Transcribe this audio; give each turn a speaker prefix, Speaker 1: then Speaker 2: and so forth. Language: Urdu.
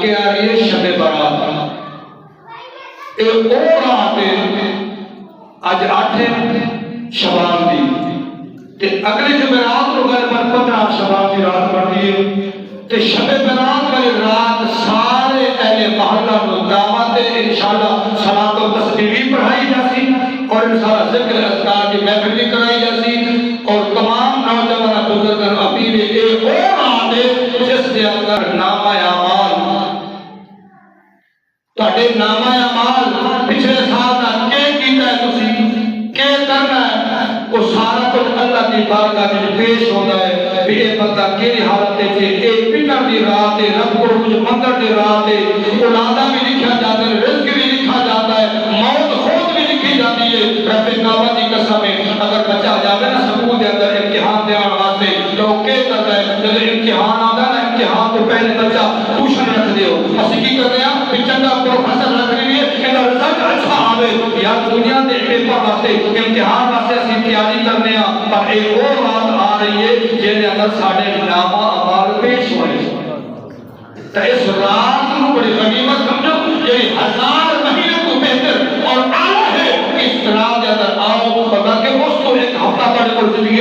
Speaker 1: اگے آ رہی ہے شب برات، اے او رات اج 8 شعبان دی تے اگلے جمعرات کو گل پر 15 شعبان دی رات پڑھی ہے تے شب برات والی رات سارے اہل محلہ کو دعوت انشاءاللہ صلاۃ و تسبیح پڑھائی جاسی اور انشاءاللہ ذکر اذکار کی محفل بھی کرائی جاسی اور تمام نوجوان بزرگوں اپیل اے او رات جس دے اندر نامہ اعمال تہاڈے نامہ اعمال پچھلے سال دا کیتا ہے تسی کی کرنا ہے وہ سارا کچھ اللہ کی بارگاہ میں پیش ہوتا ہے بھی اے بندہ کیڑی حالت ہے اے پٹر دی رات ہے رب کو کچھ منظر دی رات ہے اولاداں بھی لکھا جاتا ہے رزق بھی لکھا جاتا ہے موت خود بھی لکھی جاتی ہے رب کعبہ کی قسم ہے اگر بچہ جاوے نا سکول دے اندر امتحان دینے واسطے تو کیا کرتا ہے جب امتحان آتا ہے امتحان تو پہلے بچہ ٹیوشن رکھ دیو اسی کی کرتے ہیں کہ چنگا پروفیسر رکھ لیے کہ رزق اچھا آوے یا دنیا دے پیپر واسطے امتحان واسطے اسی تیاری کرنے ہیں پر ایک اور بات آ رہی ہے جن اندر ساڈے نامہ اعمال پیش ہوئے تو اس رات کو بڑی غنیمت سمجھو یہ 1000 مہینے کو بہتر اور اعلیٰ ہے اس رات کے اندر آؤ بتا کہ اس کو ایک ہفتہ پڑھ کر زندگی